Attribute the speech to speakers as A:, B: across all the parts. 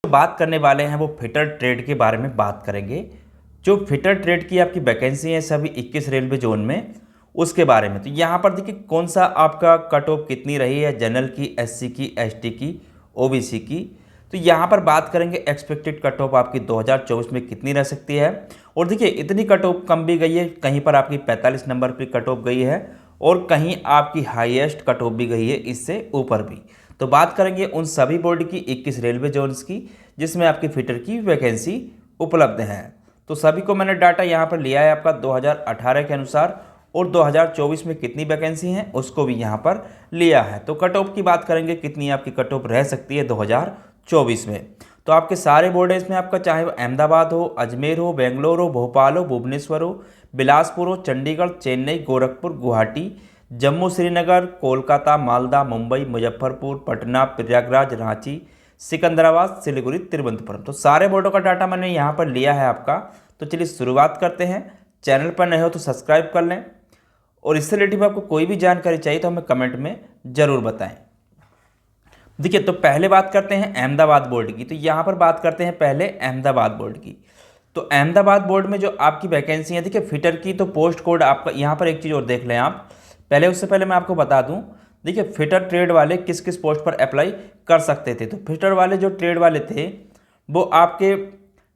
A: बात करने वाले हैं वो फिटर ट्रेड के बारे में बात करेंगे। जो फिटर ट्रेड की आपकी वैकेंसी है सभी 21 रेलवे जोन में, उसके बारे में। तो यहाँ पर देखिए कौन सा आपका कट ऑफ कितनी रही है, जनरल की, एससी की, एसटी की, ओबीसी की। तो यहाँ पर बात करेंगे एक्सपेक्टेड कट ऑफ आपकी 2024 में कितनी रह सकती है। और देखिए इतनी कट ऑफ कम भी गई है, कहीं पर आपकी 45 नंबर पर कट ऑफ गई है और कहीं आपकी हाईएस्ट कट ऑफ भी गई है इससे ऊपर भी। तो बात करेंगे उन सभी बोर्ड की 21 रेलवे जोन्स की जिसमें आपकी फिटर की वैकेंसी उपलब्ध है। तो सभी को मैंने डाटा यहाँ पर लिया है आपका 2018 के अनुसार, और 2024 में कितनी वैकेंसी हैं उसको भी यहाँ पर लिया है। तो कट ऑफ की बात करेंगे कितनी आपकी कट ऑफ रह सकती है 2024 में। तो आपके सारे बोर्ड है इसमें, आपका चाहे वो अहमदाबाद हो, अजमेर हो, बेंगलोर हो, भोपाल हो, भुवनेश्वर हो, बिलासपुर हो, चंडीगढ़, चेन्नई, गोरखपुर, गुवाहाटी, जम्मू, श्रीनगर, कोलकाता, मालदा, मुंबई, मुजफ्फरपुर, पटना, प्रयागराज, रांची, सिकंदराबाद, सिलीगुड़ी, तिरुवनंतपुरम। तो सारे बोर्डों का डाटा मैंने यहाँ पर लिया है आपका। तो चलिए शुरुआत करते हैं। चैनल पर नए हो तो सब्सक्राइब कर लें, और इससे रिलेटेड आपको कोई भी जानकारी चाहिए तो हमें कमेंट में ज़रूर बताएं। देखिए तो पहले बात करते हैं अहमदाबाद बोर्ड की। तो यहाँ पर बात करते हैं पहले अहमदाबाद बोर्ड की। तो अहमदाबाद बोर्ड में जो आपकी वैकेंसी है, देखिए फिटर की, तो पोस्ट कोड आपका यहाँ पर एक चीज़ और देख लें आप पहले। उससे पहले मैं आपको बता दूं, देखिए फिटर ट्रेड वाले किस किस पोस्ट पर अप्लाई कर सकते थे। तो फिटर वाले जो ट्रेड वाले थे वो आपके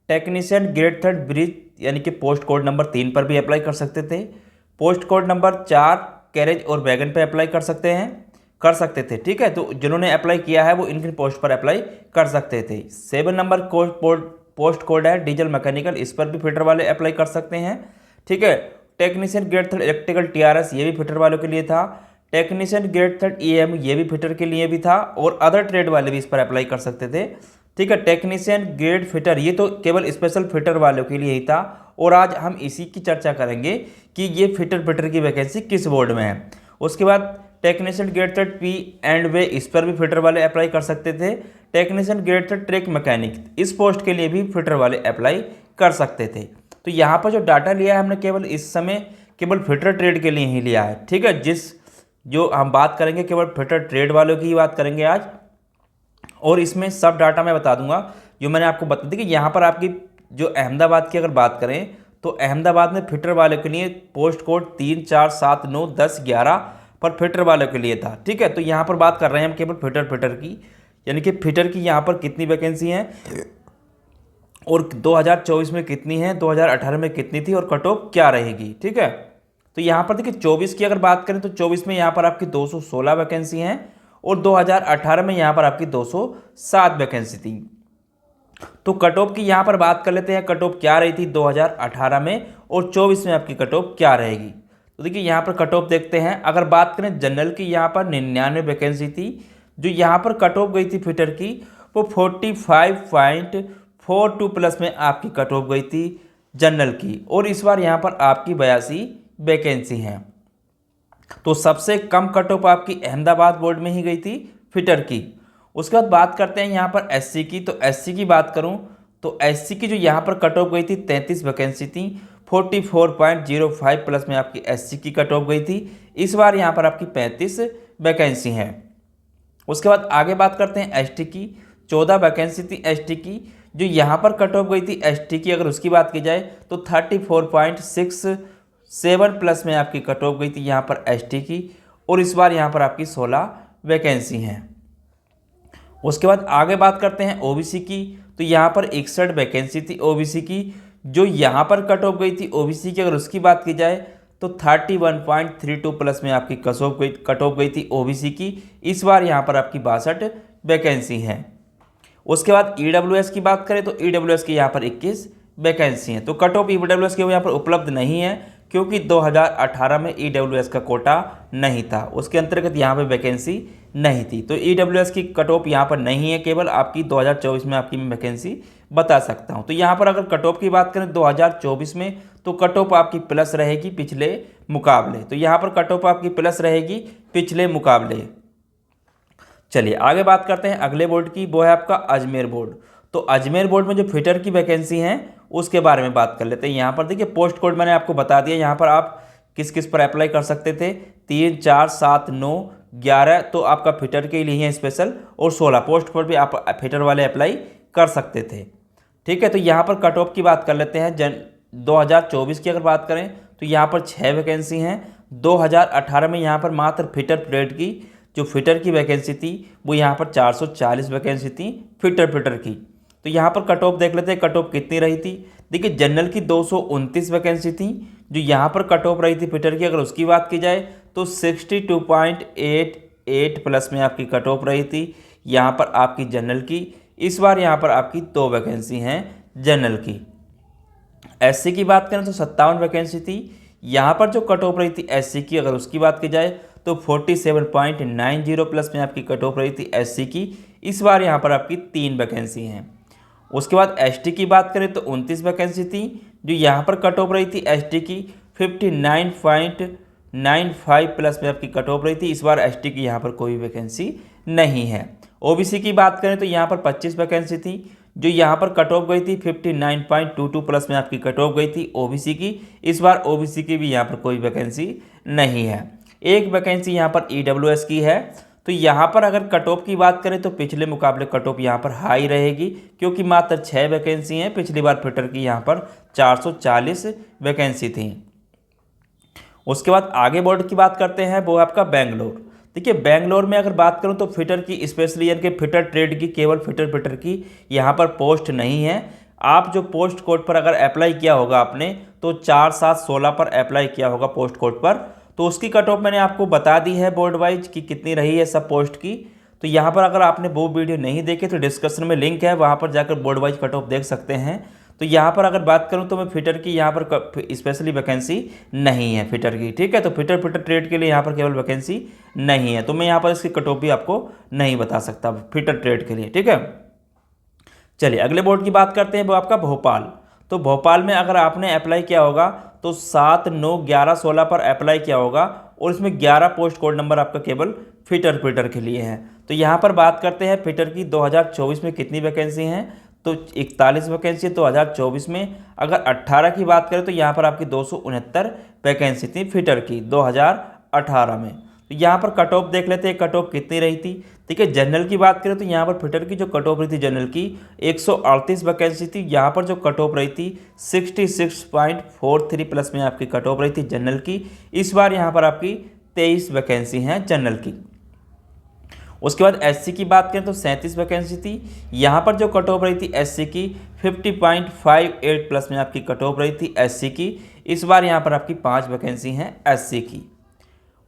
A: टेक्नीशियन ग्रेड 3 ब्रिज यानी कि पोस्ट कोड नंबर 3 पर भी अप्लाई कर सकते थे। पोस्ट कोड नंबर 4 कैरेज और वैगन पर अप्लाई कर सकते थे, ठीक है। तो जिन्होंने अप्लाई किया है वो इनके पोस्ट पर अप्लाई कर सकते थे। 7 नंबर पोस्ट कोड है डीजल मैकेनिकल, इस पर भी फिटर वाले अप्लाई कर सकते हैं, ठीक है। टेक्नीशियन ग्रेड 3 इलेक्ट्रिकल टीआरएस ये भी फिटर वालों के लिए था। टेक्नीशियन ग्रेड 3 ईएम ये भी फिटर के लिए भी था, और अदर ट्रेड वाले भी इस पर अप्लाई कर सकते थे, ठीक है। टेक्नीशियन ग्रेड फिटर ये तो केवल स्पेशल फिटर वालों के लिए ही था, और आज हम इसी की चर्चा करेंगे कि ये फिटर की वैकेंसी किस बोर्ड में है। उसके बाद टेक्नीशियन ग्रेड 3 पी एंड वे, इस पर भी फिटर वाले अप्लाई कर सकते थे। टेक्नीशियन ग्रेड 3 ट्रैक मैकेनिक, इस पोस्ट के लिए भी फिटर वाले अप्लाई कर सकते थे। तो यहाँ पर जो डाटा लिया है हमने केवल इस समय केवल फिटर ट्रेड के लिए ही लिया है, ठीक है। जो हम बात करेंगे केवल फिटर ट्रेड वालों की ही बात करेंगे आज, और इसमें सब डाटा मैं बता दूंगा जो मैंने आपको बता दी कि यहाँ पर आपकी जो अहमदाबाद की अगर बात करें तो अहमदाबाद में फिटर वालों के लिए पोस्ट कोड 3, 4, 7, 9, 10, 11 पर फिटर वालों के लिए था, ठीक है। तो यहाँ पर बात कर रहे हैं हम केवल फिटर की, यानी कि फिटर की यहाँ पर कितनी वैकेंसी है और 2024 में कितनी है, 2018 में कितनी थी, और कट ऑफ क्या रहेगी, ठीक है। तो यहाँ पर देखिए 24 की अगर बात करें तो 24 में यहाँ पर आपकी 216 वैकेंसी हैं, और 2018 में यहाँ पर आपकी 207 वैकेंसी थी। तो कट ऑफ की यहाँ पर बात कर लेते हैं, कट ऑफ क्या रही थी 2018 में और 24 में आपकी कट ऑफ क्या रहेगी। तो देखिए यहाँ पर कट ऑफ देखते हैं। अगर बात करें जनरल की, यहाँ पर 99 वैकेंसी थी। जो यहाँ पर कट ऑफ गई थी फिटर की वो 45.42 प्लस में आपकी कट ऑफ गई थी जनरल की, और इस बार यहाँ पर आपकी 82 वैकेंसी हैं। तो सबसे कम कट ऑफ आपकी अहमदाबाद बोर्ड में ही गई थी फिटर की। उसके बाद बात करते हैं यहाँ पर एससी की। तो एससी की बात करूँ तो एससी की जो यहाँ पर कट ऑफ गई थी 33 वैकेंसी थी, 44.05 प्लस में आपकी एससी की कट ऑफ गई थी। इस बार यहाँ पर आपकी 35 वैकेंसी हैं। उसके बाद आगे बात करते हैं एसटी की। 14 वैकेंसी थी एसटी की। जो यहाँ पर कट ऑफ गई थी एसटी की, अगर उसकी बात की जाए तो 34.67 प्लस में आपकी कट ऑफ गई थी यहाँ पर एसटी की, और इस बार यहाँ पर आपकी 16 वैकेंसी हैं। उसके बाद आगे बात करते हैं ओबीसी की। तो यहाँ पर 61 वैकेंसी थी ओबीसी की। जो यहाँ पर कट ऑफ गई थी ओबीसी की, अगर उसकी बात की जाए तो 31.32 प्लस में आपकी कट ऑफ गई थी ओबीसी की। इस बार यहाँ पर आपकी 62 वैकेंसी हैं। उसके बाद ईडब्ल्यूएस की बात करें तो ईडब्ल्यूएस की यहाँ पर 21 वैकेंसी हैं। तो कट ऑफ ईडब्ल्यूएस के यहाँ पर उपलब्ध नहीं है क्योंकि 2018 में ईडब्ल्यूएस का कोटा नहीं था, उसके अंतर्गत यहाँ पे वैकेंसी नहीं थी। तो ईडब्ल्यूएस की कट ऑफ यहाँ पर नहीं है, केवल आपकी 2024 में आपकी वैकेंसी बता सकता हूँ। तो यहाँ पर अगर कट ऑफ की बात करें 2024 में तो कट ऑफ आपकी प्लस रहेगी पिछले मुकाबले। तो यहाँ पर कट ऑफ आपकी प्लस रहेगी पिछले मुकाबले। चलिए आगे बात करते हैं अगले बोर्ड की, वो है आपका अजमेर बोर्ड। तो अजमेर बोर्ड में जो फिटर की वैकेंसी हैं उसके बारे में बात कर लेते हैं। यहाँ पर देखिए पोस्ट कोड मैंने आपको बता दिया, यहाँ पर आप किस किस पर अप्लाई कर सकते थे, 3, 4, 7, 9, 11 तो आपका फिटर के लिए है स्पेशल, और 16 पोस्ट पर भी आप फिटर वाले अप्लाई कर सकते थे। ठीक है, तो यहाँ पर कट ऑफ की बात कर लेते हैं। 2024 की अगर बात करें तो यहाँ पर 6 वैकेंसी हैं। 2018 में यहाँ पर मात्र फिटर ट्रेड की जो फिटर की वैकेंसी थी वो यहाँ पर 440 वैकेंसी थी फिटर की। तो यहाँ पर कट ऑफ देख लेते हैं, कट ऑफ कितनी रही थी। देखिए जनरल की 229 वैकेंसी थी, जो यहाँ पर कट ऑफ रही थी फिटर की अगर उसकी बात की जाए तो 62.88 प्लस में आपकी कट ऑफ रही थी यहाँ पर आपकी जनरल की। इस बार यहाँ पर आपकी 2 वैकेंसी हैं जनरल की। एससी की बात करें तो 57 वैकेंसी थी, यहाँ पर जो कट ऑफ रही थी एससी की अगर उसकी बात की जाए तो 47.90 प्लस में आपकी कट ऑफ रही थी एससी की। इस बार यहाँ पर आपकी 3 वैकेंसी हैं। उसके बाद एसटी की बात करें तो 29 वैकेंसी थी, जो यहाँ पर कट ऑफ रही थी एसटी की 59.95 प्लस में आपकी कट ऑफ रही थी। इस बार एसटी की यहाँ पर कोई वैकेंसी नहीं है। ओबीसी की बात करें तो यहाँ पर 25 वैकेंसी थी, जो यहाँ पर कट ऑफ गई थी 59.22 प्लस में आपकी कट ऑफ गई थी ओबीसी की। इस बार ओबीसी की भी यहाँ पर कोई वैकेंसी नहीं है। एक वैकेंसी यहाँ पर ईडब्ल्यूएस की है। तो यहाँ पर अगर कट ऑफ की बात करें तो पिछले मुकाबले कट ऑफ यहाँ पर हाई रहेगी, क्योंकि मात्र 6 वैकेंसी हैं। पिछली बार फिटर की यहाँ पर 440 वैकेंसी थी। उसके बाद आगे बोर्ड की बात करते हैं, वो आपका बेंगलोर। देखिए बेंगलोर में अगर बात करूं तो फिटर की स्पेशली यानी कि फिटर ट्रेड की केवल फिटर की यहाँ पर पोस्ट नहीं है। आप जो पोस्ट कोड पर अगर अप्लाई किया होगा आपने तो 4716 पर अप्लाई किया होगा पोस्ट कोड पर, तो उसकी कट ऑफ मैंने आपको बता दी है बोर्ड वाइज कि कितनी रही है सब पोस्ट की। तो यहाँ पर अगर आपने वो वीडियो नहीं देखे तो डिस्क्रिप्शन में लिंक है, वहाँ पर जाकर बोर्ड वाइज कट ऑफ देख सकते हैं। तो यहाँ पर अगर बात करूँ तो मैं फिटर की यहाँ पर स्पेशली वैकेंसी नहीं है फिटर की। ठीक है, तो फिटर ट्रेड के लिए यहाँ पर केवल वैकेंसी नहीं है, तो मैं यहाँ पर इसकी कट ऑफ भी आपको नहीं बता सकता फिटर ट्रेड के लिए। ठीक है, चलिए अगले बोर्ड की बात करते हैं, वो आपका भोपाल। तो भोपाल में अगर आपने अप्लाई किया होगा तो 7, 9, 11, 16 पर अप्लाई किया होगा और इसमें 11 पोस्ट कोड नंबर आपका केवल फिटर के लिए है। तो यहाँ पर बात करते हैं फिटर की 2024 में कितनी वैकेंसी हैं, तो 41 वैकेंसी 2024 में। अगर 18 की बात करें तो यहाँ पर आपकी 269 वैकेंसी थी फिटर की 2018 में। तो यहाँ पर कट ऑफ देख लेते हैं, कट ऑफ कितनी रही थी। ठीक है, जनरल की बात करें तो यहाँ पर फिटर की जो कट ऑफ रही थी जनरल की 138 वैकेंसी थी, यहाँ पर जो कट ऑफ रही थी 66.43 प्लस में आपकी कट ऑफ रही थी जनरल की। इस बार यहाँ पर आपकी 23 वैकेंसी हैं जनरल की। उसके बाद एससी की बात करें तो 37 वैकेंसी थी, यहाँ पर जो कट ऑफ रही थी एससी की 50.58 प्लस में आपकी कट ऑफ रही थी एससी की। इस बार यहाँ पर आपकी 5 वैकेंसी हैं एससी की।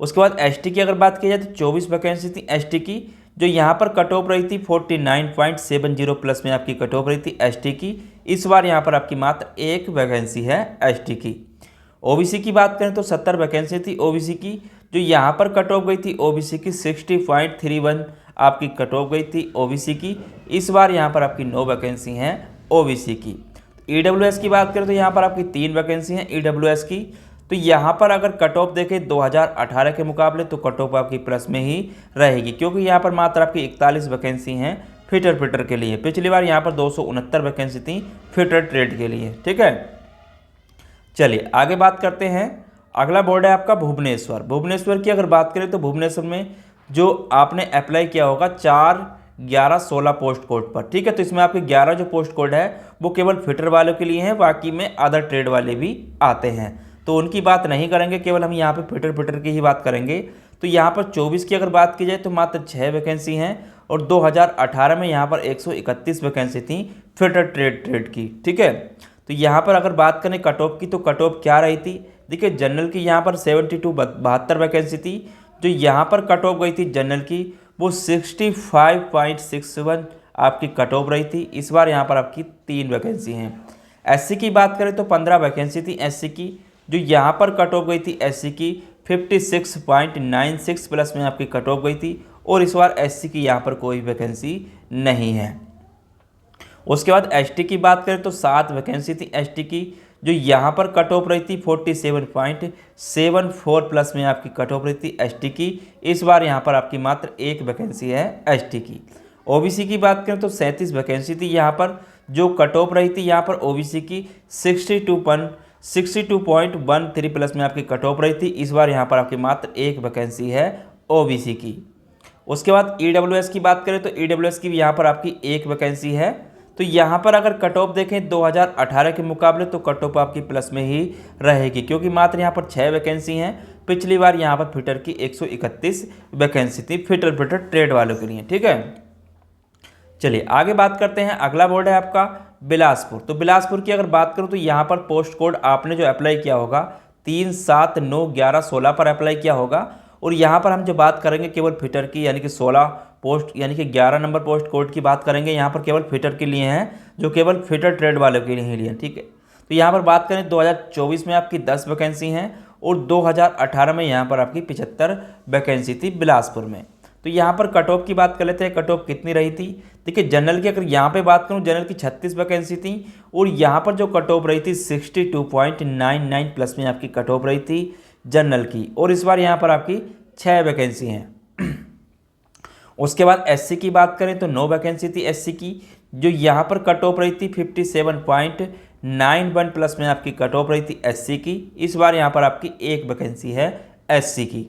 A: उसके बाद एसटी की अगर बात की जाए तो 24 वैकेंसी थी एसटी की, जो यहाँ पर कट ऑफ रही थी 49.70 प्लस में आपकी कट ऑफ रही थी एसटी की। इस बार यहाँ पर आपकी मात्र 1 वैकेंसी है एसटी की। ओबीसी की बात करें तो 70 वैकेंसी थी ओबीसी की, जो यहाँ पर कट ऑफ गई थी ओबीसी की 60.31 आपकी कट ऑफ गई थी ओबीसी की। इस बार यहाँ पर आपकी 9 वैकेंसी हैं ओबीसी की। ईडब्ल्यूएस की बात करें तो यहाँ पर आपकी 3 वैकेंसी हैं ईडब्ल्यूएस की। तो यहाँ पर अगर कट ऑफ देखें 2018 के मुकाबले तो कट ऑफ आपकी प्लस में ही रहेगी, क्योंकि यहाँ पर मात्र आपकी 41 वैकेंसी हैं फिटर के लिए। पिछली बार यहाँ पर 269 वैकेंसी थी फिटर ट्रेड के लिए। ठीक है, चलिए आगे बात करते हैं। अगला बोर्ड है आपका भुवनेश्वर। भुवनेश्वर की अगर बात करें तो भुवनेश्वर में जो आपने अप्लाई किया होगा 4, 11, 16 पोस्ट कोड पर। ठीक है, तो इसमें आपके 11 जो पोस्ट कोड है वो केवल फिटर वालों के लिए हैं, बाकी में अदर ट्रेड वाले भी आते हैं, तो उनकी बात नहीं करेंगे, केवल हम यहाँ पे फिटर की ही बात करेंगे। तो यहाँ पर 24 की अगर बात की जाए तो मात्र 6 वैकेंसी हैं और 2018 में यहाँ पर 131 वैकेंसी थी फिटर ट्रेड की। ठीक है, तो यहाँ पर अगर बात करें कट ऑफ की तो कट ऑफ क्या रही थी। देखिए जनरल की यहाँ पर 72 वैकेंसी थी, जो यहाँ पर कट ऑफ गई थी जनरल की वो 65.61 आपकी कट ऑफ रही थी। इस बार यहाँ पर आपकी 3 वैकेंसी हैं। एससी की बात करें तो 15 वैकेंसी थी एससी की, जो यहाँ पर कट ऑफ गई थी एससी की 56.96 प्लस में आपकी कट ऑफ गई थी, और इस बार एससी की यहाँ पर कोई वैकेंसी नहीं है। उसके बाद एसटी की बात करें तो 7 वैकेंसी थी एसटी की, जो यहाँ पर कट ऑफ रही थी 47.74 प्लस में आपकी कट ऑफ रही थी एसटी की। इस बार यहाँ पर आपकी मात्र 1 वैकेंसी है एसटी की। ओबीसी की बात करें तो 37 वैकेंसी थी, यहाँ पर जो कट ऑफ रही थी यहाँ पर ओबीसी की 62.13 प्लस में आपकी कट ऑफ रही थी। इस बार यहाँ पर आपकी मात्र 1 वैकेंसी है ओबीसी की। उसके बाद ईडब्ल्यूएस की बात करें तो ईडब्ल्यूएस की भी यहाँ पर आपकी 1 वैकेंसी है। तो यहाँ पर अगर कट ऑफ देखें 2018 के मुकाबले तो कट ऑफ आपकी प्लस में ही रहेगी, क्योंकि मात्र यहाँ पर 6 वैकेंसी हैं। पिछली बार यहाँ पर फिटर की 131 वैकेंसी थी फिटर ट्रेड वालों के लिए। ठीक है, चलिए आगे बात करते हैं। अगला बोर्ड है आपका बिलासपुर। तो बिलासपुर की अगर बात करूँ तो यहाँ पर पोस्ट कोड आपने जो अप्लाई किया होगा 3, 7, 9, 11, 16 पर अप्लाई किया होगा। और यहाँ पर हम जो बात करेंगे केवल फिटर की, यानी कि 16 पोस्ट यानी कि 11 नंबर पोस्ट कोड की बात करेंगे। यहाँ पर केवल फिटर के लिए हैं, जो केवल फिटर ट्रेड वालों के लिए ही लिए। ठीक है, तो यहाँ पर बात करें 2024 में आपकी 10 वैकेंसी हैं और 2018 में यहाँ पर आपकी 75 वैकेंसी थी बिलासपुर में। तो यहाँ पर कट ऑफ की बात कर लेते हैं, कट ऑफ कितनी रही थी। देखिए जनरल की अगर यहाँ पे बात करूँ, जनरल की 36 वैकेंसी थी और यहाँ पर जो कट ऑफ रही थी 62.99 प्लस में आपकी कट ऑफ रही थी जनरल की। और इस बार यहाँ पर आपकी 6 वैकेंसी हैं। उसके बाद एससी की बात करें तो 9 वैकेंसी थी एससी की, जो यहाँ पर कट ऑफ रही थी 57.91 प्लस में आपकी कट ऑफ रही थी एससी की। इस बार यहाँ पर आपकी 1 वैकेंसी है एससी की।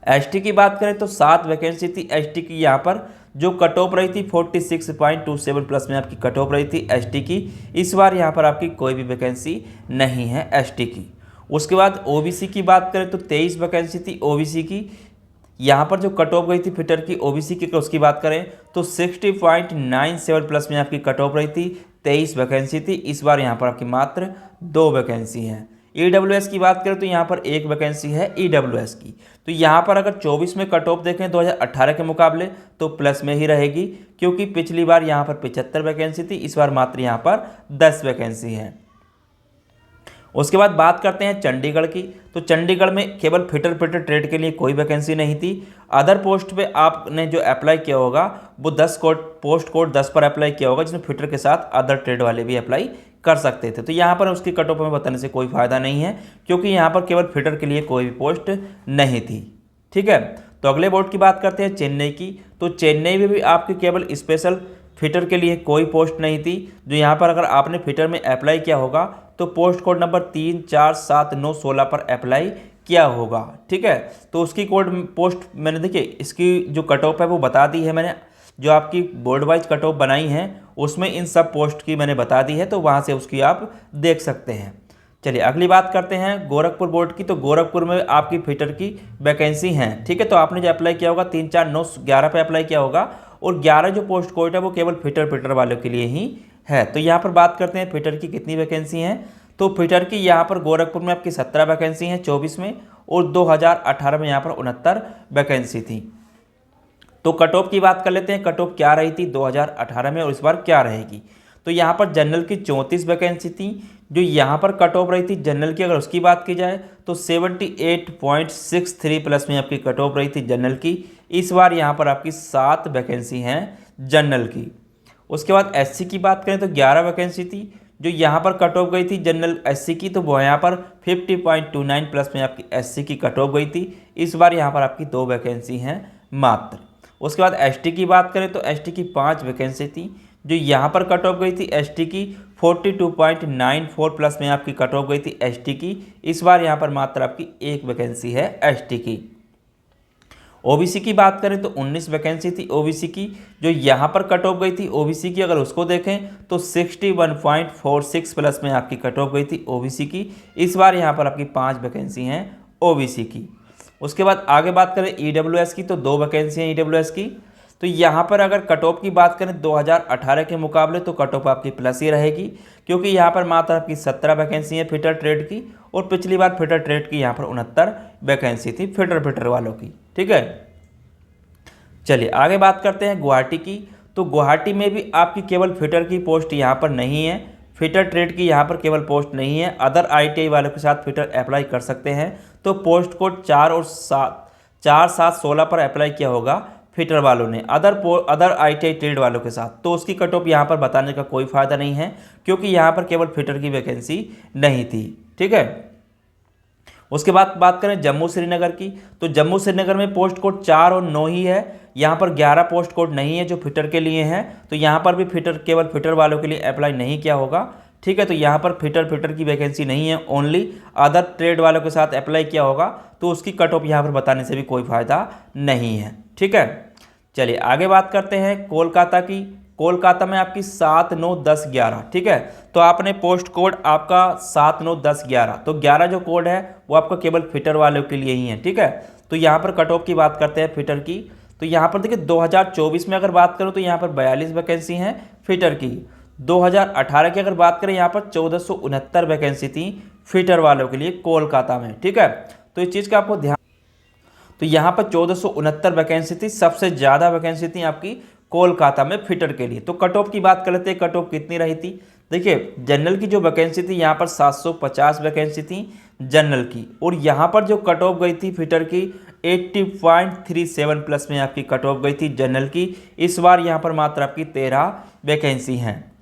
A: एसटी की बात करें तो 7 वैकेंसी थी एसटी की, यहाँ पर जो कट ऑफ रही थी 46.27 प्लस में आपकी कट ऑफ रही थी एसटी की। इस बार यहाँ पर आपकी कोई भी वैकेंसी नहीं है एसटी की। उसके बाद ओबीसी की बात करें तो 23 वैकेंसी थी ओबीसी की, यहाँ पर जो कट ऑफ गई थी फिटर की ओबीसी की उसकी बात करें तो 60.97 प्लस में आपकी कट ऑफ रही थी, 23 वैकेंसी थी। इस बार यहाँ पर आपकी मात्र 2 वैकेंसी हैं। ईडब्ल्यूएस की बात करें तो यहाँ पर 1 वैकेंसी है ईडब्ल्यूएस की। तो यहाँ पर अगर 24 में कट ऑफ देखें 2018 के मुकाबले तो प्लस में ही रहेगी, क्योंकि पिछली बार यहाँ पर 75 वैकेंसी थी, इस बार मात्र यहाँ पर 10 वैकेंसी हैं। उसके बाद बात करते हैं चंडीगढ़ की। तो चंडीगढ़ में केवल फिटर ट्रेड के लिए कोई वैकेंसी नहीं थी। अदर पोस्ट पे आपने जो अप्लाई किया होगा वो 10 पोस्ट कोड 10 पर अप्लाई किया होगा, जिसमें फिटर के साथ अदर ट्रेड वाले भी अप्लाई कर सकते थे। तो यहाँ पर उसकी कट ऑफ में बताने से कोई फ़ायदा नहीं है, क्योंकि यहाँ पर केवल फिटर के लिए कोई भी पोस्ट नहीं थी। ठीक है, तो अगले बोर्ड की बात करते हैं चेन्नई की। तो चेन्नई में भी आपकी केवल स्पेशल फिटर के लिए कोई पोस्ट नहीं थी, जो यहाँ पर अगर आपने फिटर में अप्लाई किया होगा तो पोस्ट कोड नंबर 3, 4, 7, 9, 16 पर अप्लाई किया होगा। ठीक है, तो उसकी पोस्ट मैंने देखिए इसकी जो कट ऑफ है वो बता दी है मैंने, जो आपकी बोर्ड वाइज कट ऑफ बनाई है उसमें इन सब पोस्ट की मैंने बता दी है, तो वहाँ से उसकी आप देख सकते हैं। चलिए अगली बात करते हैं गोरखपुर बोर्ड की। तो गोरखपुर में आपकी फिटर की वैकेंसी हैं। ठीक है, तो आपने जो अप्लाई किया होगा 3, 4, 9, 11 पे अप्लाई किया होगा और 11 जो पोस्ट कोड है वो केवल फिटर वालों के लिए ही है। तो यहाँ पर बात करते हैं फिटर की कितनी वैकेंसी हैं। तो फिटर की यहाँ पर गोरखपुर में आपकी 17 वैकेंसी हैं 24 में, और 2018 में यहाँ पर 69 वैकेंसी थी। तो कट ऑफ की बात कर लेते हैं, कट ऑफ क्या रही थी 2018 में और इस बार क्या रहेगी। तो यहाँ पर जनरल की 34 वैकेंसी थी, जो यहाँ पर कट ऑफ रही थी जनरल की अगर उसकी बात की जाए तो 78.63 प्लस में आपकी कट ऑफ रही थी जनरल की। इस बार यहाँ पर आपकी 7 वैकेंसी हैं जनरल की। उसके बाद एससी की बात करें तो 11 वैकेंसी थी, जो यहाँ पर कट ऑफ गई थी जनरल एससी की, तो वो यहाँ पर 50.29 प्लस में आपकी एससी की कट ऑफ गई थी। इस बार यहाँ पर आपकी 2 वैकेंसी हैं मात्र। उसके बाद एसटी की बात करें तो एसटी की 5 वैकेंसी थी, जो यहाँ पर कट ऑफ गई थी एसटी की 42.94 प्लस में आपकी कट ऑफ गई थी एसटी की। इस बार यहाँ पर मात्र आपकी 1 वैकेंसी है एसटी की। ओबीसी की बात करें तो 19 वैकेंसी थी ओबीसी की, जो यहाँ पर कट ऑफ गई थी ओबीसी की अगर उसको देखें तो 61.46 प्लस में आपकी कट ऑफ गई थी ओबीसी की। इस बार यहाँ पर आपकी 5 वैकेंसी हैं ओबीसी की। उसके बाद आगे बात करें ईडब्ल्यूएस की, तो 2 वैकेंसी हैं ईडब्ल्यूएस की। तो यहाँ पर अगर कट ऑफ की बात करें 2018 के मुकाबले तो कट ऑफ आपकी प्लस ही रहेगी, क्योंकि यहाँ पर मात्र आपकी 17 वैकेंसी है फिटर ट्रेड की, और पिछली बार फिटर ट्रेड की यहाँ पर 69 वैकेंसी थी फिटर वालों की। ठीक है, चलिए आगे बात करते हैं गुवाहाटी की। तो गुवाहाटी में भी आपकी केवल फिटर की पोस्ट यहाँ पर नहीं है, फिटर ट्रेड की यहाँ पर केवल पोस्ट नहीं है। अदर आईटीआई वालों के साथ फिटर अप्लाई कर सकते हैं। तो पोस्ट कोड 4 और 7 16 पर अप्लाई किया होगा फिटर वालों ने अदर आईटीआई ट्रेड वालों के साथ, तो उसकी कट ऑफ यहाँ पर बताने का कोई फ़ायदा नहीं है, क्योंकि यहाँ पर केवल फिटर की वैकेंसी नहीं थी। ठीक है, उसके बाद बात करें जम्मू श्रीनगर की। तो जम्मू श्रीनगर में पोस्ट कोड 4 और 9 ही है, यहाँ पर 11 पोस्ट कोड नहीं है जो फिटर के लिए हैं। तो यहाँ पर भी केवल फिटर वालों के लिए अप्लाई नहीं किया होगा। ठीक है, तो यहाँ पर फिटर की वैकेंसी नहीं है, ओनली अदर ट्रेड वालों के साथ अप्लाई किया होगा, तो उसकी कट ऑफ यहाँ पर बताने से भी कोई फ़ायदा नहीं है। ठीक है, चलिए आगे बात करते हैं कोलकाता की। कोलकाता में आपकी 7, 9, 10, 11, ठीक है। तो आपने पोस्ट कोड आपका 7, 9, 10, 11, तो 11 जो कोड है वो आपका केवल फिटर वालों के लिए ही है, ठीक है। तो यहाँ पर कट ऑफ की बात करते हैं फिटर की, तो यहाँ पर देखिए 2024 में अगर बात करूँ तो यहाँ पर 42 वैकेंसी हैं फिटर की। 2018 की अगर बात करें यहाँ पर 1469 वैकेंसी थी फिटर वालों के लिए कोलकाता में, ठीक है। तो इस चीज़ का आपको ध्यान, तो यहाँ पर 1469 वैकेंसी थी, सबसे ज़्यादा वैकेंसी थी आपकी कोलकाता में फिटर के लिए। तो कट ऑफ की बात कर लेते हैं, कट ऑफ कितनी रही थी। देखिए जनरल की जो वैकेंसी थी यहाँ पर 750 वैकेंसी थी जनरल की, और यहाँ पर जो कट ऑफ गई थी फिटर की 80.37 प्लस में आपकी कट ऑफ गई थी जनरल की। इस बार यहाँ पर मात्र आपकी 13 वैकेंसी हैं।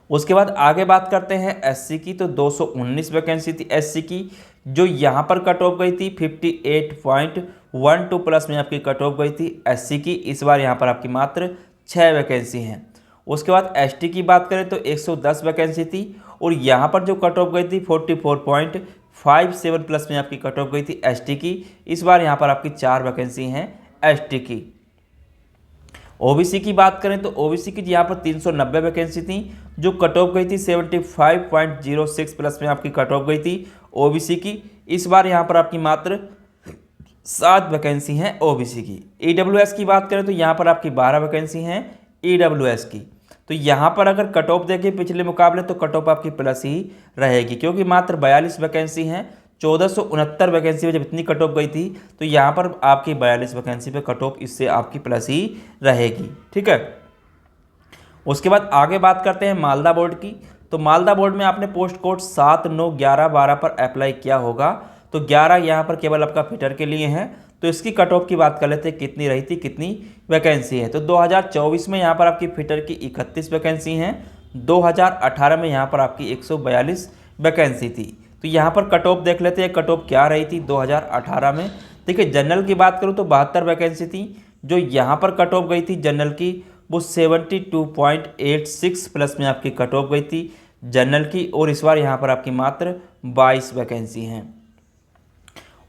A: उसके बाद आगे बात करते हैं एससी की, तो 219 वैकेंसी थी एससी की, जो यहाँ पर कट ऑफ गई थी 58.12 प्लस में आपकी कट ऑफ गई थी एससी की। इस बार यहाँ पर आपकी मात्र 6 वैकेंसी हैं। उसके बाद एसटी की बात करें तो 110 वैकेंसी थी, और यहाँ पर जो कट ऑफ गई थी 44.57 प्लस में आपकी कट ऑफ गई थी एसटी की। इस बार यहाँ पर आपकी 4 वैकेंसी हैं एसटी की। ओबीसी की बात करें तो ओबीसी की यहाँ पर 390 वैकेंसी थी, जो कट ऑफ गई थी 75.06 प्लस में आपकी कट ऑफ गई थी ओबीसी की। इस बार यहाँ पर आपकी मात्र 7 वैकेंसी हैं ओबीसी की। ईडब्ल्यूएस की बात करें तो यहाँ पर आपकी 12 वैकेंसी हैं ईडब्ल्यूएस की। तो यहाँ पर अगर कट ऑफ देखें पिछले मुकाबले तो कट ऑफ आपकी प्लस ही रहेगी, क्योंकि मात्र 42 वैकेंसी हैं। 1469 वैकेंसी में जब इतनी कट ऑफ गई थी तो यहाँ पर आपकी 42 वैकेंसी पे कट ऑफ इससे आपकी प्लस ही रहेगी, ठीक है। उसके बाद आगे बात करते हैं मालदा बोर्ड की। तो मालदा बोर्ड में आपने पोस्ट कोड 7, 9, 11, 12 पर अप्लाई किया होगा, तो 11 यहाँ पर केवल आपका फिटर के लिए है। तो इसकी कट ऑफ की बात कर लेते हैं, कितनी रही थी, कितनी वैकेंसी है। तो 2024 में यहाँ पर आपकी फिटर की 31 वैकेंसी हैं। 2018 में यहाँ पर आपकी 142 वैकेंसी थी। तो यहाँ पर कट ऑफ देख लेते हैं, कट ऑफ क्या रही थी 2018 में। देखिए जनरल की बात करूँ तो 72 वैकेंसी थी, जो यहाँ पर कट ऑफ गई थी जनरल की वो 72.86 प्लस में आपकी कट ऑफ गई थी जनरल की, और इस बार यहाँ पर आपकी मात्र 22 वैकेंसी हैं।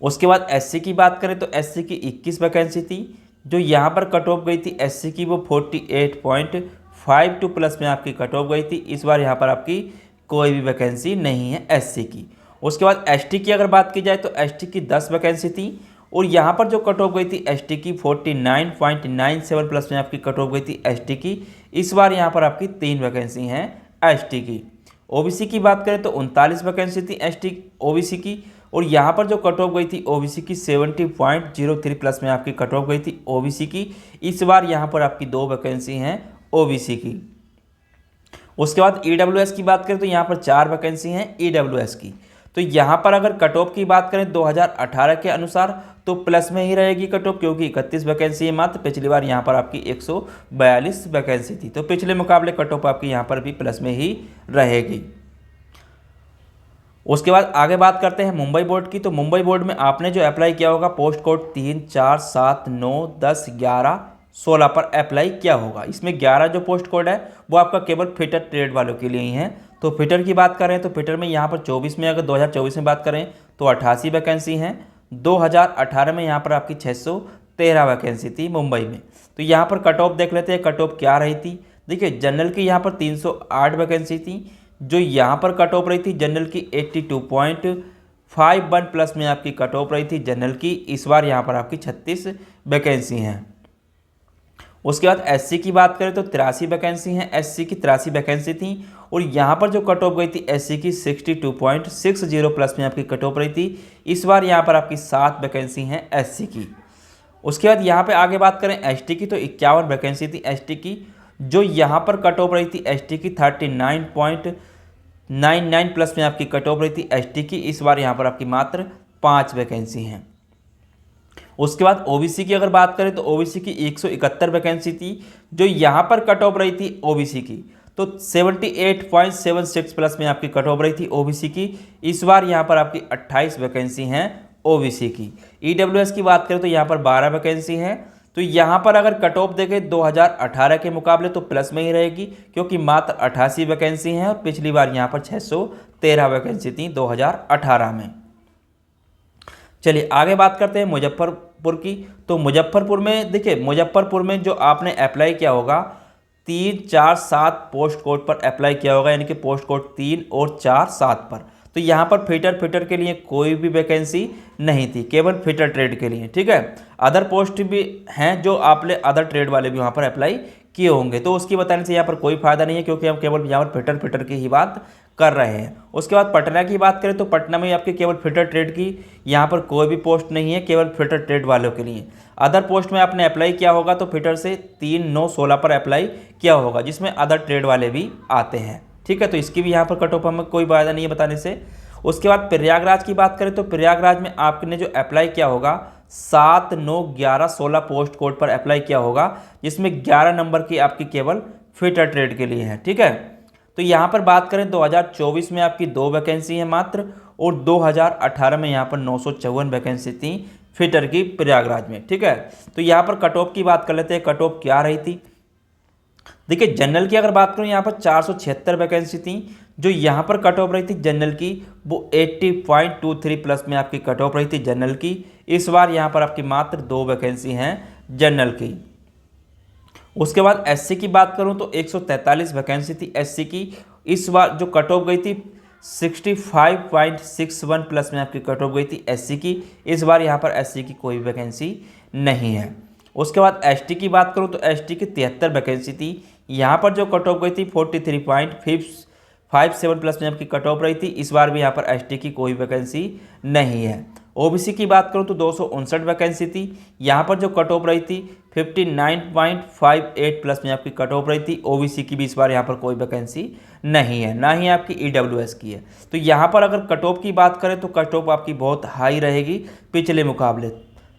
A: उसके बाद एससी की बात करें तो एससी की 21 वैकेंसी थी, जो यहाँ पर कट ऑफ गई थी एससी की वो 48.52 प्लस में आपकी कट ऑफ गई थी। इस बार यहाँ पर आपकी कोई भी वैकेंसी नहीं है एससी की। उसके बाद एसटी की अगर बात की जाए तो एसटी की 10 वैकेंसी थी, और यहाँ पर जो कट ऑफ गई थी एसटी की 49.97 प्लस में आपकी कट ऑफ गई थी एसटी की। इस बार यहाँ पर आपकी 3 वैकेंसी हैं एसटी की। ओबीसी की बात करें तो 39 वैकेंसी थी एसटी ओबीसी की, और यहाँ पर जो कट ऑफ गई थी ओबीसी की 70.03 प्लस में आपकी कट ऑफ गई थी ओबीसी की। इस बार यहाँ पर आपकी 2 वैकेंसी हैं ओबीसी की। उसके बाद ईडब्ल्यूएस की बात करें तो यहाँ पर 4 वैकेंसी हैं ईडब्ल्यूएस की। तो यहाँ पर अगर कट ऑफ की बात करें 2018 के अनुसार तो प्लस में ही रहेगी कट ऑफ, क्योंकि 31 वैकेंसी है मात्र। पिछली बार यहाँ पर आपकी 142 वैकेंसी थी, तो पिछले मुकाबले कट ऑफ आपकी यहाँ पर भी प्लस में ही रहेगी। उसके बाद आगे बात करते हैं मुंबई बोर्ड की। तो मुंबई बोर्ड में आपने जो अप्लाई किया होगा पोस्ट कोड 3, 4, 7, 9, 10, 11, 16 पर अप्लाई किया होगा। इसमें 11 जो पोस्ट कोड है वो आपका केवल फिटर ट्रेड वालों के लिए ही है। तो फिटर की बात करें तो फिटर में यहाँ पर 24 में, अगर 2024 में बात करें तो 88 वैकेंसी हैं। 2018 में यहाँ पर आपकी 613 वैकेंसी थी मुंबई में। तो यहाँ पर कट ऑफ देख लेते हैं, कट ऑफ क्या रही थी। देखिए जनरल की यहाँ पर 308 वैकेंसी थी, जो यहाँ पर कट ऑफ रही थी जनरल की 82.51 प्लस में आपकी कट ऑफ रही थी जनरल की। इस बार यहाँ पर आपकी 36 वैकेंसी हैं। उसके बाद एससी की बात करें तो 83 वैकेंसी हैं एससी की, 83 वैकेंसी थी, और यहाँ पर जो कट ऑफ गई थी एससी की 62.60 प्लस में आपकी कट ऑफ रही थी। इस बार यहाँ पर आपकी 7 वैकेंसी हैं एससी की। उसके बाद यहाँ पे आगे बात करें एसटी की, तो 51 वैकेंसी थी एसटी की, जो यहाँ पर कट ऑफ रही थी एसटी की 39.99 प्लस में आपकी कट ऑफ रही थी एसटी की। इस बार यहाँ पर आपकी मात्र 5 वैकेंसी हैं। उसके बाद ओबीसी की अगर बात करें तो ओबीसी की 171 वैकेंसी थी, जो यहाँ पर कट ऑफ रही थी ओबीसी की तो 78.76 प्लस में आपकी कट ऑफ रही थी ओबीसी की। इस बार यहाँ पर आपकी 28 वैकेंसी हैं ओबीसी की। ईडब्ल्यूएस की बात करें तो यहाँ पर 12 वैकेंसी हैं। तो यहाँ पर अगर कट ऑफ देखें 2018 के मुकाबले तो प्लस में ही रहेगी, क्योंकि मात्र 88 वैकेंसी हैं, और पिछली बार यहाँ पर 613 वैकेंसी थी 2018 में। चलिए आगे बात करते हैं मुजफ्फरपुर की। तो मुजफ्फरपुर में देखिए, मुजफ्फरपुर में जो आपने अप्लाई किया होगा 3, 4, 7 पोस्ट कोड पर अप्लाई किया होगा, यानी कि पोस्ट कोड 3 और 4, 7 पर। तो यहाँ पर फिटर के लिए कोई भी वैकेंसी नहीं थी, केवल फिटर ट्रेड के लिए, ठीक है। अदर पोस्ट भी हैं जो आपने अदर ट्रेड वाले भी वहाँ पर अप्लाई किए होंगे, तो उसकी बताने से यहाँ पर कोई फायदा नहीं है, क्योंकि हम केवल यहाँ पर फिटर की ही बात कर रहे हैं। उसके बाद पटना की बात करें तो पटना में आपके केवल फिटर ट्रेड की यहाँ पर कोई भी पोस्ट नहीं है, केवल फिटर ट्रेड वालों के लिए। अदर पोस्ट में आपने अप्लाई किया होगा तो फिटर से 3/9/16 पर अप्लाई किया होगा, जिसमें अदर ट्रेड वाले भी आते हैं, ठीक है। तो इसकी भी यहाँ पर कट ऑफ हमें कोई फायदा नहीं है बताने से। उसके बाद प्रयागराज की बात करें तो प्रयागराज में आपने जो अप्लाई किया होगा 7, 9, 11, 16 पोस्ट कोड पर अप्लाई किया होगा, जिसमें 11 नंबर की आपकी केवल फिटर ट्रेड के लिए है, ठीक है। तो यहाँ पर बात करें 2024 में आपकी 2 वैकेंसी है मात्र, और 2018 में यहाँ पर 954 वैकेंसी थी फिटर की प्रयागराज में, ठीक है। तो यहाँ पर कट ऑफ की बात कर लेते हैं, कट ऑफ क्या रही थी। देखिए जनरल की अगर बात करूँ यहाँ पर 476 वैकेंसी थी, जो यहाँ पर कट ऑफ रही थी जनरल की वो 80.23 प्लस में आपकी कट ऑफ रही थी जनरल की। इस बार यहाँ पर आपकी मात्र 2 वैकेंसी हैं जनरल की। उसके बाद एससी की बात करूँ तो 143 वैकेंसी थी एससी की। इस बार जो कट ऑफ गई थी 65.61 प्लस में आपकी कट ऑफ गई थी एससी की। इस बार यहाँ पर एससी की कोई वैकेंसी नहीं है। उसके बाद एसटी की बात करूँ तो एसटी की 73 वैकेंसी थी। यहाँ पर जो कट ऑफ गई थी 43.57 प्लस में आपकी कट ऑफ रही थी। इस बार भी यहाँ पर एसटी की कोई वैकेंसी नहीं है। ओबीसी की बात करूँ तो 259 वैकेंसी थी। यहाँ पर जो कट ऑफ रही थी 59.58 प्लस में आपकी कट ऑफ रही थी। ओबीसी की भी इस बार यहाँ पर कोई वैकेंसी नहीं है, ना ही आपकी ईडब्ल्यूएस की है। तो यहाँ पर अगर कट ऑफ की बात करें तो कट ऑफ आपकी बहुत हाई रहेगी पिछले मुकाबले,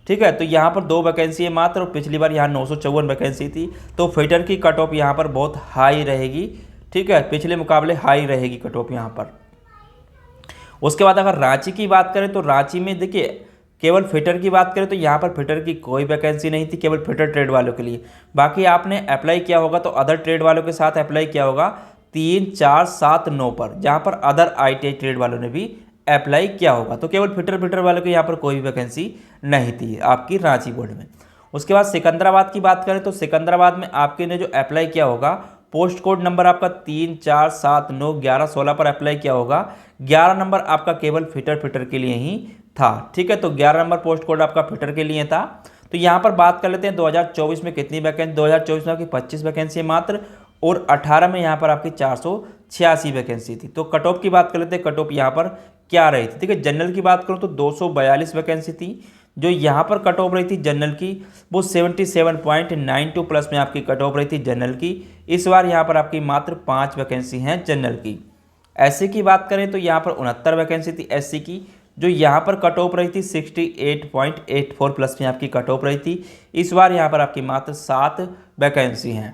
A: ठीक है। तो यहाँ पर 2 वैकेंसी है मात्र, और पिछली बार यहाँ 954 वैकेंसी थी, तो फिटर की कट ऑफ यहाँ पर बहुत हाई रहेगी, ठीक है। पिछले मुकाबले हाई रहेगी कट ऑफ यहाँ पर। उसके बाद अगर रांची की बात करें तो रांची में देखिए केवल फिटर की बात करें तो यहाँ पर फिटर की कोई वैकेंसी नहीं थी, केवल फिटर ट्रेड वालों के लिए। बाकी आपने अप्लाई किया होगा तो अदर ट्रेड वालों के साथ अप्लाई किया होगा 3, 4, 7, 9 पर, जहाँ पर अदर ITI ट्रेड वालों ने भी अप्लाई किया होगा। तो केवल फिटर वालों के यहाँ पर कोई वैकेंसी नहीं थी आपकी रांची बोर्ड में। उसके बाद सिकंदराबाद की बात करें तो सिकंदराबाद में आपके ने जो अप्लाई किया होगा पोस्ट कोड नंबर आपका 3, 4, 7, 9, 11, 16 पर अप्लाई किया होगा। 11 नंबर आपका केवल फिटर के लिए ही था, ठीक है। तो 11 नंबर पोस्ट कोड आपका फिटर के लिए था। तो यहाँ पर बात कर लेते हैं 2024 में कितनी वैकेंसी। 2024 में आपकी 25 वैकेंसी मात्र, और 18 में यहाँ पर आपकी 486 वैकेंसी थी। तो कट ऑफ की बात कर लेते हैं, कट ऑफ यहाँ पर क्या रही थी। ठीक है, जनरल की बात करूँ तो 242 वैकेंसी थी, जो यहाँ पर कट ऑफ रही थी जनरल की वो 77.92 प्लस में आपकी कट ऑफ रही थी जनरल की। इस बार यहाँ पर आपकी मात्र 5 वैकेंसी हैं जनरल की। एससी की बात करें तो यहाँ पर 69 वैकेंसी थी एससी की, जो यहाँ पर कट ऑफ रही थी 68.84 प्लस में आपकी कट ऑफ रही थी। इस बार यहाँ पर आपकी मात्र 7 वैकेंसी हैं।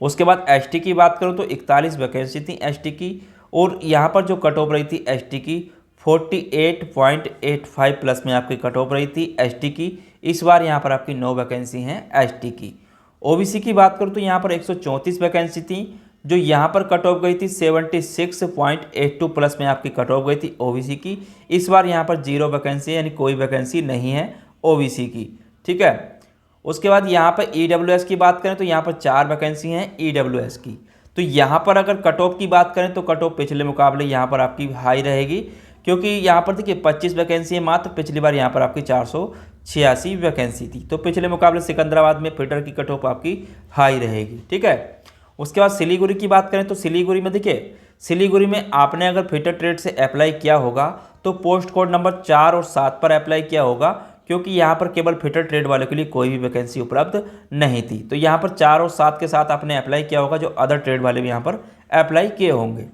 A: उसके बाद एसटी की बात करूँ तो 41 वैकेंसी थी एसटी की, और यहाँ पर जो कट ऑफ रही थी एसटी की 48.85 प्लस में आपकी कट ऑफ रही थी एसटी की। इस बार यहाँ पर आपकी 9 वैकेंसी हैं एसटी की। ओबीसी की बात करूँ तो यहाँ पर 134 वैकेंसी थी, जो यहाँ पर कट ऑफ गई थी 76.82 प्लस में आपकी कट ऑफ गई थी ओबीसी की। इस बार यहाँ पर 0 वैकेंसी है, यानी कोई वैकेंसी नहीं है ओबीसी की। ठीक है, उसके बाद यहाँ पर ईडब्ल्यूएस की बात करें तो यहाँ पर 4 वैकेंसी हैं ईडब्ल्यूएस की। तो यहाँ पर अगर कट ऑफ की बात करें तो कट ऑफ पिछले मुकाबले यहाँ पर आपकी हाई रहेगी, क्योंकि यहाँ पर देखिए 25 वैकेंसी है मात्र। पिछली बार यहाँ पर आपकी 486 वैकेंसी थी, तो पिछले मुकाबले सिकंदराबाद में फिटर की कट ऑफ आपकी हाई रहेगी। ठीक है, उसके बाद सिलीगुड़ी की बात करें तो सिलीगुड़ी में देखिए, सिलीगुड़ी में आपने अगर फिटर ट्रेड से अप्लाई किया होगा तो पोस्ट कोड नंबर 4 और 7 पर अप्लाई किया होगा, क्योंकि यहाँ पर केवल फिटर ट्रेड वालों के लिए कोई भी वैकेंसी उपलब्ध नहीं थी। तो यहाँ पर 4 और 7 के साथ आपने अप्लाई किया होगा, जो अदर ट्रेड वाले भी यहाँ पर अप्लाई किए होंगे।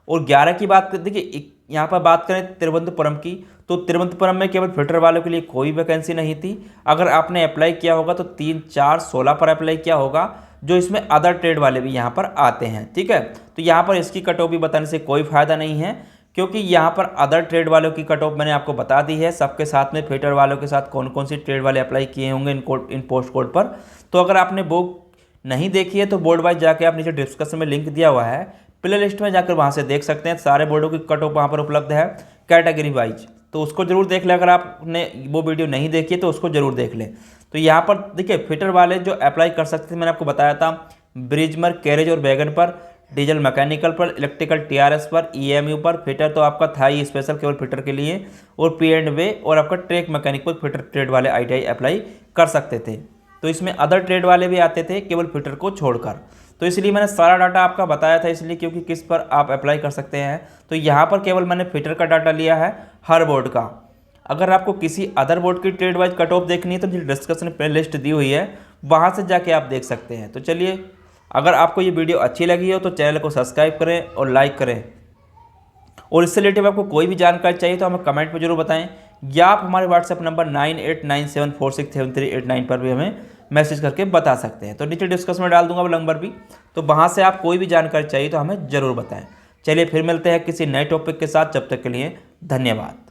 A: और 11 की बात करें, देखिए यहाँ पर बात करें तिरुवनंतपुरम की, तो तिरुवनंतपुरम में केवल फिटर वालों के लिए कोई वैकेंसी नहीं थी। अगर आपने अप्लाई किया होगा तो 3, 4, 16 पर अप्लाई किया होगा, जो इसमें अदर ट्रेड वाले भी यहाँ पर आते हैं। ठीक है, तो यहाँ पर इसकी कट ऑफ भी बताने से कोई फायदा नहीं है, क्योंकि यहाँ पर अदर ट्रेड वालों की कट ऑफ मैंने आपको बता दी है। सबके साथ में फिटर वालों के साथ कौन कौन सी ट्रेड वाले अप्लाई किए होंगे इन पोस्ट कोड पर। तो अगर आपने वो नहीं देखी है तो बोर्ड वाइज जाके आप नीचे डिस्क्रिप्शन में लिंक दिया हुआ है, प्ले लिस्ट में जाकर वहाँ से देख सकते हैं। सारे बोर्डों की कट ऑफ वहाँ पर उपलब्ध है कैटेगरी वाइज, तो उसको जरूर देख लें। अगर आपने वो वीडियो नहीं देखी है तो उसको जरूर देख लें। तो यहाँ पर देखिए फिटर वाले जो अप्लाई कर सकते थे, मैंने आपको बताया था ब्रिजमर कैरेज और वैगन पर, डीजल मैकेनिकल पर, इलेक्ट्रिकल टीआरएस पर, ईएमयू पर, फिटर तो आपका था ही स्पेशल केवल फिटर के लिए, और पी एंड वे और आपका ट्रैक मैकेनिक पर फिटर ट्रेड वाले आईटीआई अप्लाई कर सकते थे। तो इसमें अदर ट्रेड वाले भी आते थे केवल फिटर को छोड़कर। तो इसलिए मैंने सारा डाटा आपका बताया था, इसलिए क्योंकि किस पर आप अप्लाई कर सकते हैं। तो यहाँ पर केवल मैंने फिटर का डाटा लिया है हर बोर्ड का। अगर आपको किसी अदर बोर्ड की ट्रेड वाइज कट ऑफ देखनी है तो मुझे डिस्कशन प्ले लिस्ट दी हुई है, वहाँ से जाके आप देख सकते हैं। तो चलिए, अगर आपको ये वीडियो अच्छी लगी हो तो चैनल को सब्सक्राइब करें और लाइक करें, और इससे रिलेटेड आपको कोई भी जानकारी चाहिए तो हमें कमेंट में जरूर बताएं, या आप हमारे व्हाट्सएप नंबर 9897467389 पर भी हमें मैसेज करके बता सकते हैं। तो नीचे डिस्कशन में डाल दूंगा वो नंबर भी, तो वहाँ से आप कोई भी जानकारी चाहिए तो हमें ज़रूर बताएं। चलिए फिर मिलते हैं किसी नए टॉपिक के साथ, जब तक के लिए धन्यवाद।